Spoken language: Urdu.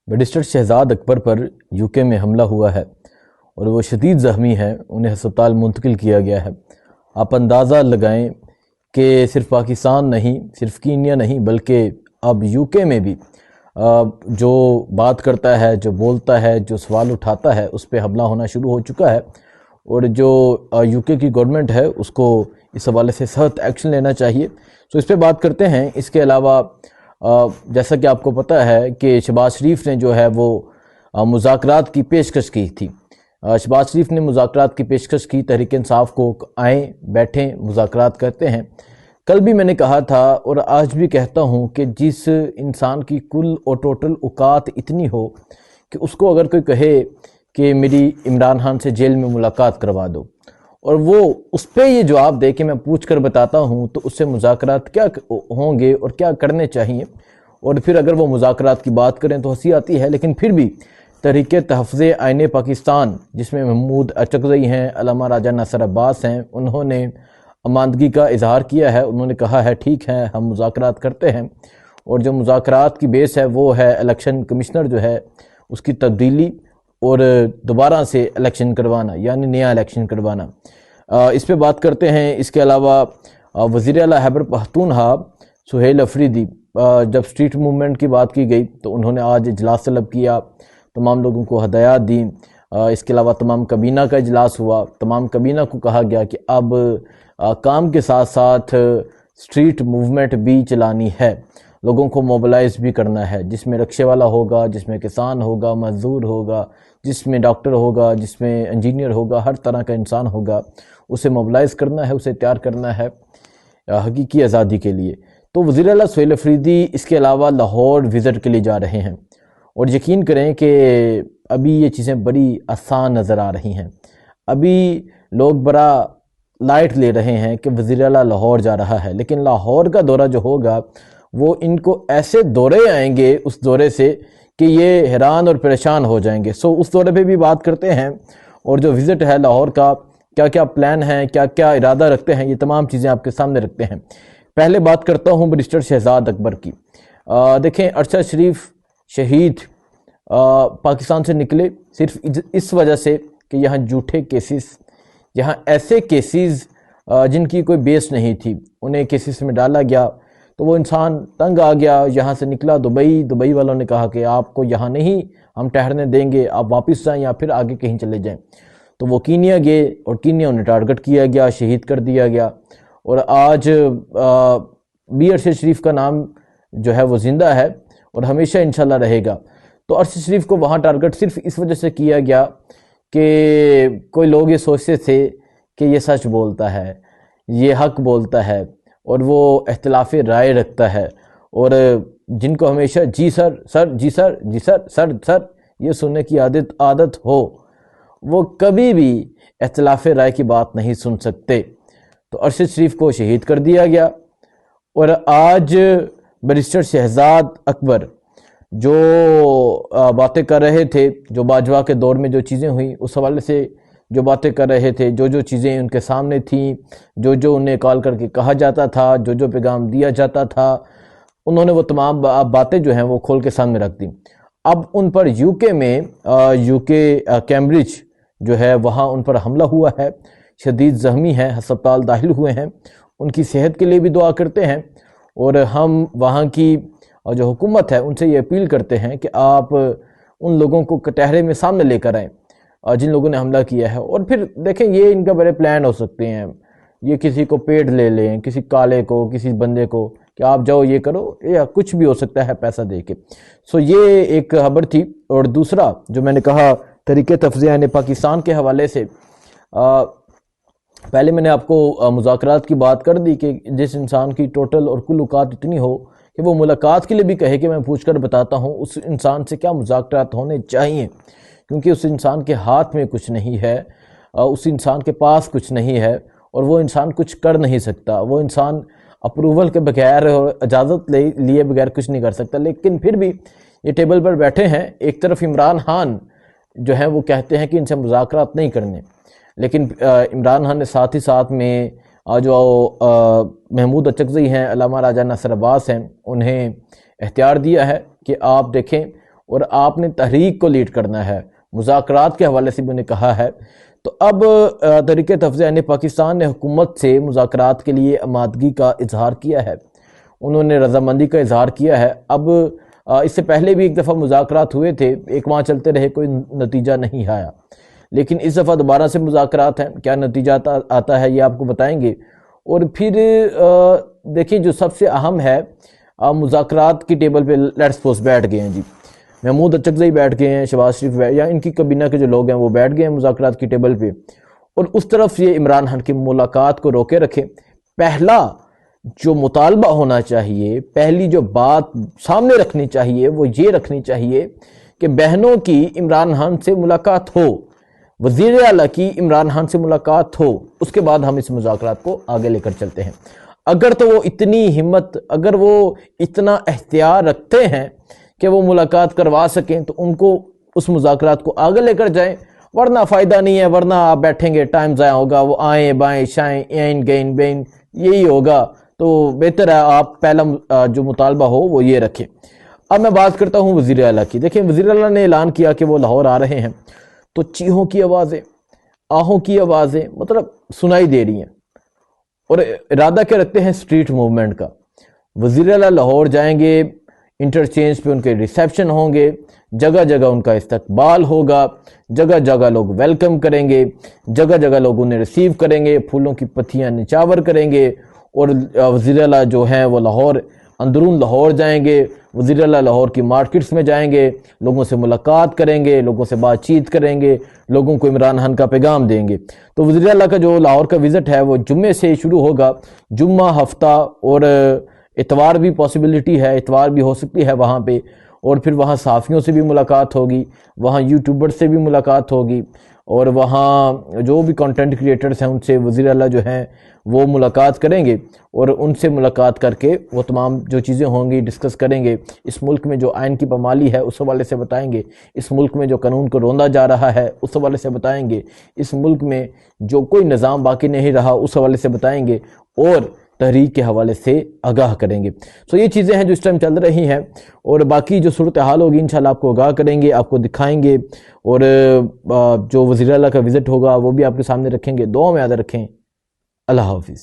بیرسٹر شہزاد اکبر پر یوکے میں حملہ ہوا ہے اور وہ شدید زخمی ہیں، انہیں ہسپتال منتقل کیا گیا ہے۔ آپ اندازہ لگائیں کہ صرف پاکستان نہیں، صرف کینیا نہیں، بلکہ اب یوکے میں بھی جو بات کرتا ہے، جو بولتا ہے، جو سوال اٹھاتا ہے، اس پہ حملہ ہونا شروع ہو چکا ہے، اور جو یوکے کی گورنمنٹ ہے اس کو اس حوالے سے سخت ایکشن لینا چاہیے۔ تو اس پہ بات کرتے ہیں۔ اس کے علاوہ جیسا کہ آپ کو پتہ ہے کہ شہباز شریف نے جو ہے وہ مذاکرات کی پیشکش کی تھی۔ شہباز شریف نے مذاکرات کی پیشکش کی، تحریک انصاف کو آئیں بیٹھیں مذاکرات کرتے ہیں۔ کل بھی میں نے کہا تھا اور آج بھی کہتا ہوں کہ جس انسان کی کل اور ٹوٹل اوقات اتنی ہو کہ اس کو اگر کوئی کہے کہ میری عمران خان سے جیل میں ملاقات کروا دو، اور وہ اس پہ یہ جواب دے کہ میں پوچھ کر بتاتا ہوں، تو اس سے مذاکرات کیا ہوں گے اور کیا کرنے چاہیے۔ اور پھر اگر وہ مذاکرات کی بات کریں تو ہنسی آتی ہے، لیکن پھر بھی تحریک تحفظ آئین پاکستان، جس میں محمود اچکزئی ہیں، علامہ راجہ ناصر عباس ہیں، انہوں نے اماندگی کا اظہار کیا ہے۔ انہوں نے کہا ہے ٹھیک ہے ہم مذاکرات کرتے ہیں، اور جو مذاکرات کی بیس ہے وہ ہے الیکشن کمشنر جو ہے اس کی تبدیلی اور دوبارہ سے الیکشن کروانا، یعنی نیا الیکشن کروانا۔ اس پہ بات کرتے ہیں۔ اس کے علاوہ وزیر اعلیٰ خیبر پختونخوا سہیل افریدی، جب اسٹریٹ موومنٹ کی بات کی گئی تو انہوں نے آج اجلاس طلب کیا، تمام لوگوں کو ہدایات دیں۔ اس کے علاوہ تمام کابینہ کا اجلاس ہوا، تمام کابینہ کو کہا گیا کہ اب کام کے ساتھ ساتھ اسٹریٹ موومنٹ بھی چلانی ہے، لوگوں کو موبلائز بھی کرنا ہے، جس میں رکشے والا ہوگا، جس میں کسان ہوگا، مزدور ہوگا، جس میں ڈاکٹر ہوگا، جس میں انجینئر ہوگا، ہر طرح کا انسان ہوگا، اسے موبلائز کرنا ہے، اسے تیار کرنا ہے حقیقی آزادی کے لیے۔ تو وزیر اعلیٰ سہیل افریدی اس کے علاوہ لاہور وزٹ کے لیے جا رہے ہیں، اور یقین کریں کہ ابھی یہ چیزیں بڑی آسان نظر آ رہی ہیں۔ ابھی لوگ بڑا لائٹ لے رہے ہیں کہ وزیر اعلیٰ لاہور جا رہا ہے، لیکن لاہور کا دورہ جو ہوگا وہ ان کو ایسے دورے آئیں گے اس دورے سے کہ یہ حیران اور پریشان ہو جائیں گے۔ اس دورے پہ بھی بات کرتے ہیں، اور جو وزٹ ہے لاہور کا، کیا کیا پلان ہیں، کیا کیا ارادہ رکھتے ہیں، یہ تمام چیزیں آپ کے سامنے رکھتے ہیں۔ پہلے بات کرتا ہوں بیرسٹر شہزاد اکبر کی۔ دیکھیں، ارشد شریف شہید پاکستان سے نکلے صرف اس وجہ سے کہ یہاں جھوٹے کیسز، یہاں ایسے کیسز جن کی کوئی بیس نہیں تھی، انہیں کیسز میں ڈالا گیا، تو وہ انسان تنگ آ گیا، یہاں سے نکلا دبئی والوں نے کہا کہ آپ کو یہاں نہیں ہم ٹھہرنے دیں گے، آپ واپس جائیں یا پھر آگے کہیں چلے جائیں۔ تو وہ کینیا گئے، اور کینیا انہیں ٹارگٹ کیا گیا، شہید کر دیا گیا، اور آج بھی ارشد شریف کا نام جو ہے وہ زندہ ہے اور ہمیشہ انشاءاللہ رہے گا۔ تو ارشد شریف کو وہاں ٹارگٹ صرف اس وجہ سے کیا گیا کہ کوئی لوگ یہ سوچتے تھے کہ یہ سچ بولتا ہے، یہ حق بولتا ہے، اور وہ اختلاف رائے رکھتا ہے، اور جن کو ہمیشہ جی سر سر جی سر جی سر سر سر یہ سننے کی عادت ہو، وہ کبھی بھی اختلاف رائے کی بات نہیں سن سکتے۔ تو ارشد شریف کو شہید کر دیا گیا، اور آج بیرسٹر شہزاد اکبر جو باتیں کر رہے تھے، جو باجوہ کے دور میں جو چیزیں ہوئیں اس حوالے سے جو باتیں کر رہے تھے، جو چیزیں ان کے سامنے تھیں، جو انہیں کال کر کے کہا جاتا تھا، جو پیغام دیا جاتا تھا، انہوں نے وہ تمام باتیں جو ہیں وہ کھول کے سامنے رکھ دیں۔ اب ان پر یوکے میں کیمبرج جو ہے وہاں ان پر حملہ ہوا ہے، شدید زخمی ہیں، ہسپتال داخل ہوئے ہیں، ان کی صحت کے لیے بھی دعا کرتے ہیں، اور ہم وہاں کی جو حکومت ہے ان سے یہ اپیل کرتے ہیں کہ آپ ان لوگوں کو کٹہرے میں سامنے لے کر آئیں جن لوگوں نے حملہ کیا ہے۔ اور پھر دیکھیں، یہ ان کا بڑے پلان ہو سکتے ہیں، یہ کسی کو پیڈ لے لیں، کسی کالے کو، کسی بندے کو کہ آپ جاؤ یہ کرو، یا کچھ بھی ہو سکتا ہے پیسہ دے کے۔ یہ ایک خبر تھی۔ اور دوسرا جو میں نے کہا تحریک تحفظ آئین پاکستان کے حوالے سے، پہلے میں نے آپ کو مذاکرات کی بات کر دی کہ جس انسان کی ٹوٹل اور کل اوقات اتنی ہو کہ وہ ملاقات کے لیے بھی کہے کہ میں پوچھ کر بتاتا ہوں، اس انسان سے کیا مذاکرات ہونے چاہیے، کیونکہ اس انسان کے ہاتھ میں کچھ نہیں ہے، اس انسان کے پاس کچھ نہیں ہے، اور وہ انسان کچھ کر نہیں سکتا، وہ انسان اپروول کے بغیر اور اجازت لیے بغیر کچھ نہیں کر سکتا۔ لیکن پھر بھی یہ ٹیبل پر بیٹھے ہیں۔ ایک طرف عمران خان جو ہیں وہ کہتے ہیں کہ ان سے مذاکرات نہیں کرنے، لیکن عمران خان نے ساتھ ہی ساتھ میں جو محمود اچکزئی ہیں، علامہ راجہ ناصر عباس ہیں، انہیں اختیار دیا ہے کہ آپ دیکھیں اور آپ نے تحریک کو لیڈ کرنا ہے، مذاکرات کے حوالے سے بھی انہیں کہا ہے۔ تو اب تحریک تفویض عین پاکستان نے حکومت سے مذاکرات کے لیے آمادگی کا اظہار کیا ہے، انہوں نے رضامندی کا اظہار کیا ہے۔ اب اس سے پہلے بھی ایک دفعہ مذاکرات ہوئے تھے، ایک ماہ چلتے رہے، کوئی نتیجہ نہیں آیا، لیکن اس دفعہ دوبارہ سے مذاکرات ہیں، کیا نتیجہ آتا ہے یہ آپ کو بتائیں گے۔ اور پھر دیکھیں جو سب سے اہم ہے، مذاکرات کی ٹیبل پہ لیٹس سپوز بیٹھ گئے ہیں جی، محمود اچکزئی بیٹھ گئے ہیں، شہباز شریف یا ان کی کابینہ کے جو لوگ ہیں وہ بیٹھ گئے ہیں مذاکرات کی ٹیبل پہ، اور اس طرف یہ عمران خان کی ملاقات کو روکے رکھیں۔ پہلا جو مطالبہ ہونا چاہیے، پہلی جو بات سامنے رکھنی چاہیے وہ یہ رکھنی چاہیے کہ بہنوں کی عمران خان سے ملاقات ہو، وزیر اعلیٰ کی عمران خان سے ملاقات ہو، اس کے بعد ہم اس مذاکرات کو آگے لے کر چلتے ہیں۔ اگر تو وہ اتنی ہمت، اگر وہ اتنا اختیار رکھتے ہیں کہ وہ ملاقات کروا سکیں تو ان کو اس مذاکرات کو آگے لے کر جائیں، ورنہ فائدہ نہیں ہے، ورنہ آپ بیٹھیں گے، ٹائم ضائع ہوگا، وہ آئیں بائیں شائیں این گین بین یہی ہوگا۔ تو بہتر ہے آپ پہلا جو مطالبہ ہو وہ یہ رکھیں۔ اب میں بات کرتا ہوں وزیر اعلیٰ کی۔ دیکھیں وزیر اعلیٰ نے اعلان کیا کہ وہ لاہور آ رہے ہیں، تو چیخوں کی آوازیں، آہوں کی آوازیں مطلب سنائی دے رہی ہیں، اور ارادہ کیا رکھتے ہیں سٹریٹ موومنٹ کا۔ وزیر اعلیٰ لاہور جائیں گے، انٹرچینج پہ ان کے ریسیپشن ہوں گے، جگہ جگہ ان کا استقبال ہوگا، جگہ جگہ لوگ ویلکم کریں گے، جگہ جگہ لوگ انہیں ریسیو کریں گے، پھولوں کی پتیاں نچاور کریں گے، اور وزیر اعلیٰ جو ہیں وہ لاہور، اندرون لاہور جائیں گے، وزیر اعلیٰ لاہور کی مارکیٹس میں جائیں گے، لوگوں سے ملاقات کریں گے، لوگوں سے بات چیت کریں گے، لوگوں کو عمران خان کا پیغام دیں گے۔ تو وزیر اعلیٰ کا جو لاہور کا وزٹ ہے وہ جمعے سے شروع ہوگا، جمعہ، ہفتہ اور اتوار بھی پاسبلٹی ہے، اتوار بھی ہو سکتی ہے وہاں پہ، اور پھر وہاں صحافیوں سے بھی ملاقات ہوگی، وہاں یوٹیوبر سے بھی ملاقات ہوگی، اور وہاں جو بھی کنٹینٹ کریٹرز ہیں ان سے وزیر اعلیٰ جو ہیں وہ ملاقات کریں گے، اور ان سے ملاقات کر کے وہ تمام جو چیزیں ہوں گی ڈسکس کریں گے۔ اس ملک میں جو آئین کی پامالی ہے اس حوالے سے بتائیں گے، اس ملک میں جو قانون کو روندا جا رہا ہے اس حوالے سے بتائیں گے، اس ملک میں جو کوئی نظام باقی نہیں رہا اس حوالے سے بتائیں گے، اور تحریک کے حوالے سے آگاہ کریں گے۔ سو یہ چیزیں ہیں جو اس ٹائم چل رہی ہیں، اور باقی جو صورتحال ہوگی انشاءاللہ آپ کو آگاہ کریں گے، آپ کو دکھائیں گے، اور جو وزیر اعلیٰ کا وزٹ ہوگا وہ بھی آپ کے سامنے رکھیں گے۔ دعا میں یاد رکھیں۔ اللہ حافظ۔